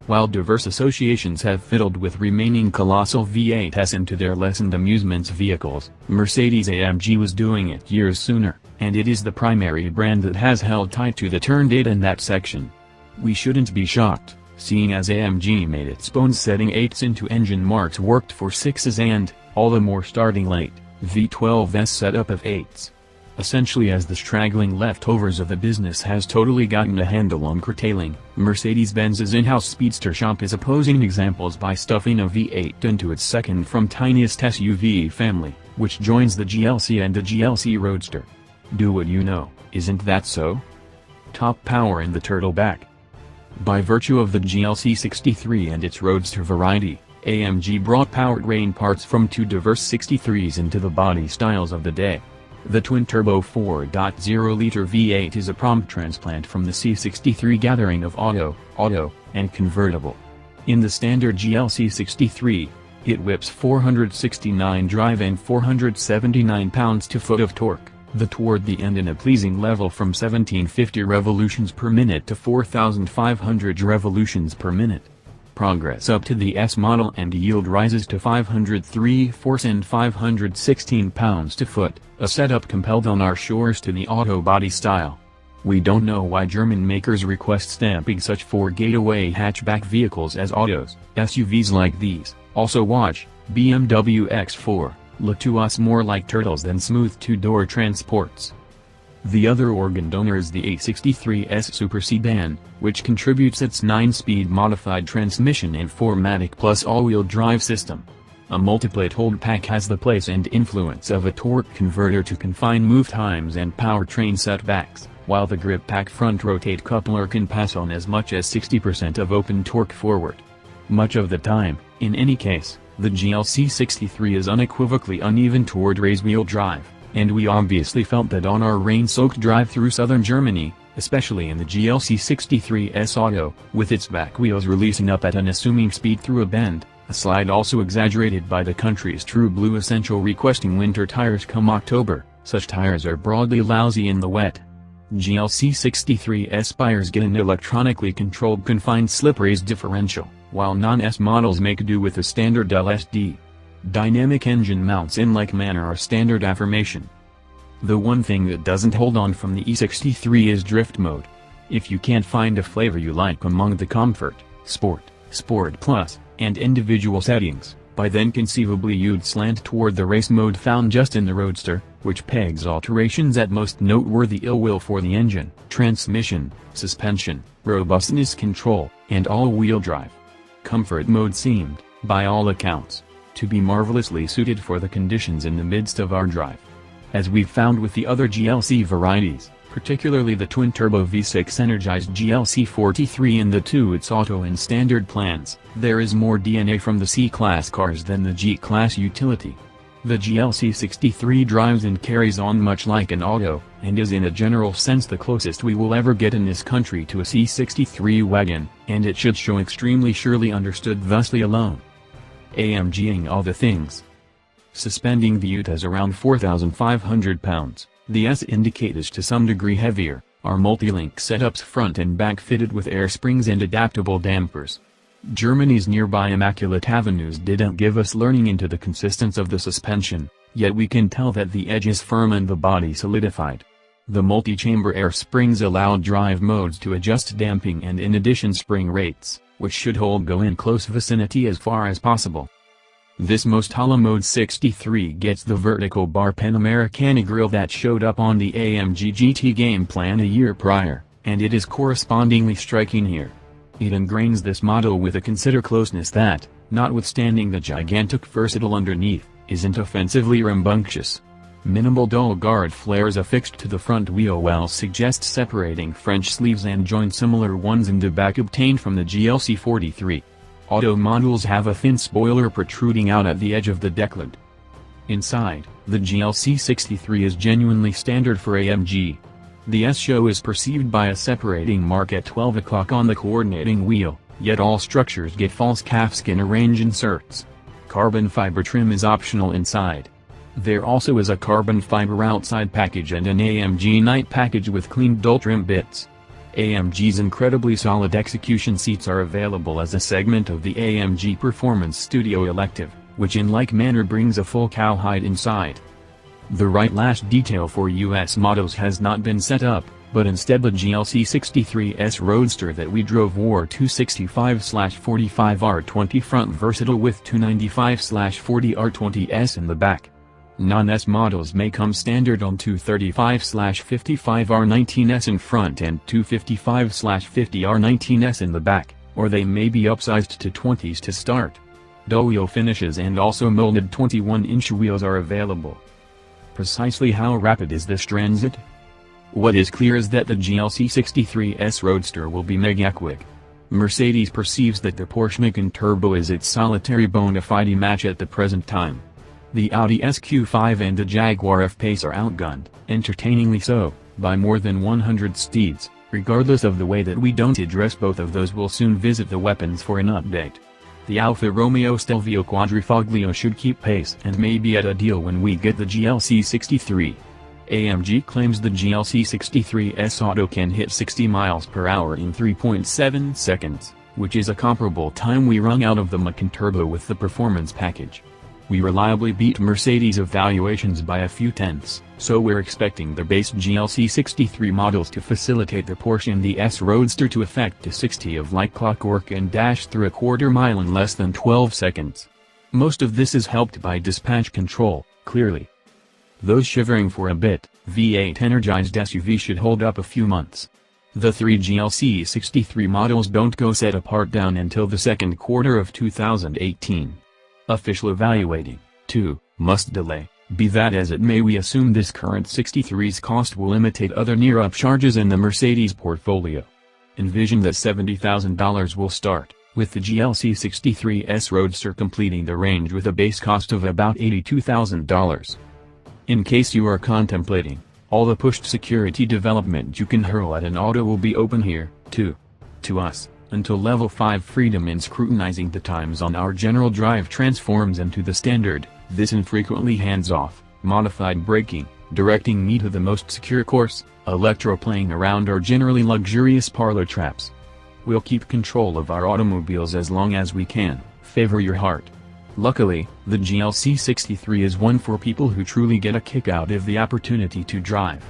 While diverse associations have fiddled with remaining colossal V8s into their lessened amusements vehicles, Mercedes-AMG was doing it years sooner, and it is the primary brand that has held tight to the turn date in that section. We shouldn't be shocked, seeing as AMG made its bones setting 8s into engine marks worked for 6s and, all the more starting late, V12s setup of 8s. Essentially, as the straggling leftovers of the business has totally gotten a handle on curtailing, Mercedes-Benz's in-house speedster shop is opposing examples by stuffing a V8 into its second-from-tiniest SUV family, which joins the GLC and the GLC Roadster. Do what you know, isn't that so? Top power in the Turtleback. By virtue of the GLC63 and its Roadster variety, AMG brought powertrain parts from two diverse 63s into the body styles of the day. The twin-turbo 4.0-liter V8 is a prompt transplant from the C63 gathering of auto, and convertible. In the standard GLC63, it whips 469 drive and 479 pounds-to-foot of torque, toward the end in a pleasing level from 1750 revolutions per minute to 4500 revolutions per minute. Progress up to the S model and yield rises to 503 force and 516 pounds-to-foot, a setup compelled on our shores to the auto body style. We don't know why German makers request stamping such four-gateway hatchback vehicles as autos. SUVs like these, also watch, BMW X4, look to us more like turtles than smooth two-door transports. The other organ donor is the A63S Super Sedan, which contributes its 9-speed modified transmission and 4MATIC plus all-wheel drive system. A multiplate hold pack has the place and influence of a torque converter to confine move times and powertrain setbacks, while the grip pack front rotate coupler can pass on as much as 60% of open torque forward. Much of the time, in any case, the GLC63 is unequivocally uneven toward race-wheel drive, and we obviously felt that on our rain-soaked drive through southern Germany, especially in the GLC63S Auto, with its back wheels releasing up at an assuming speed through a bend, a slide also exaggerated by the country's True Blue Essential requesting winter tires come October. Such tires are broadly lousy in the wet. GLC63S buyers get an electronically controlled confined slip raise differential, while non-S models make do with a standard LSD. Dynamic engine mounts in like manner are standard affirmation. The one thing that doesn't hold on from the E63 is drift mode. If you can't find a flavor you like among the Comfort, Sport Plus, and individual settings, by then conceivably you'd slant toward the race mode found just in the Roadster, which pegs alterations at most noteworthy ill will for the engine, transmission, suspension, robustness control, and all-wheel drive. Comfort mode seemed, by all accounts, to be marvelously suited for the conditions in the midst of our drive. As we've found with the other GLC varieties, particularly the twin-turbo V6 energized GLC43 and the its auto and standard plans, there is more DNA from the C-Class cars than the G-Class utility. The GLC63 drives and carries on much like an auto, and is in a general sense the closest we will ever get in this country to a C63 wagon, and it should show extremely surely understood thusly alone. AMGing all the things. Suspending the UT is around 4,500 pounds, the S indicate is to some degree heavier, are multi-link setups front and back fitted with air springs and adaptable dampers. Germany's nearby immaculate avenues didn't give us learning into the consistence of the suspension, yet we can tell that the edge is firm and the body solidified. The multi-chamber air springs allowed drive modes to adjust damping and in addition spring rates, which should hold go in close vicinity as far as possible. This most hollow mode 63 gets the vertical bar Panamericana grille that showed up on the AMG GT game plan a year prior, and it is correspondingly striking here. It ingrains this model with a consider closeness that, notwithstanding the gigantic versatile underneath, isn't offensively rambunctious. Minimal dull guard flares affixed to the front wheel wells suggest separating French sleeves and join similar ones in the back obtained from the GLC43. Auto models have a thin spoiler protruding out at the edge of the decklid. Inside, the GLC63 is genuinely standard for AMG. The S-show is perceived by a separating mark at 12 o'clock on the coordinating wheel, yet all structures get false calfskin arrange inserts. Carbon fiber trim is optional inside. There also is a carbon fiber outside package and an AMG night package with clean dual trim bits. AMG's incredibly solid execution seats are available as a segment of the AMG Performance Studio Elective, which in like manner brings a full cowhide inside. The right latch detail for US models has not been set up, but instead the GLC63's Roadster that we drove wore 265/45R20 front versatile with 295/40R20s in the back. Non-S models may come standard on 235/55R19s in front and 255/50R19s in the back, or they may be upsized to 20s to start. Dual wheel finishes and also molded 21-inch wheels are available. Precisely how rapid is this transit? What is clear is that the GLC63's Roadster will be mega quick. Mercedes perceives that the Porsche Macan Turbo is its solitary bona fide match at the present time. The Audi SQ5 and the Jaguar F-Pace are outgunned, entertainingly so, by more than 100 steeds. Regardless of the way that we don't address both of those, will soon visit the weapons for an update. The Alfa Romeo Stelvio Quadrifoglio should keep pace and may be at a deal when we get the GLC63. AMG claims the GLC63's auto can hit 60 miles per hour in 3.7 seconds, which is a comparable time we wrung out of the Macan Turbo with the performance package. We reliably beat Mercedes' evaluations by a few tenths, so we're expecting the base GLC63 models to facilitate the Porsche and the S Roadster to effect a 60 of like clockwork and dash through a quarter mile in less than 12 seconds. Most of this is helped by dispatch control, clearly. Those shivering for a bit, V8 energized SUV should hold up a few months. The three GLC63 models don't go set apart down until the second quarter of 2018. Official evaluating, too, must delay. Be that as it may, we assume this current 63's cost will imitate other near upcharges in the Mercedes portfolio. Envision that $70,000 will start, with the GLC63's Roadster completing the range with a base cost of about $82,000. In case you are contemplating, all the pushed security development you can hurl at an auto will be open here, too. To us, until level 5 freedom in scrutinizing the times on our general drive transforms into the standard, this infrequently hands-off, modified braking, directing me to the most secure course, electro playing around our generally luxurious parlor traps. We'll keep control of our automobiles as long as we can, favor your heart. Luckily, the GLC63 is one for people who truly get a kick out of the opportunity to drive.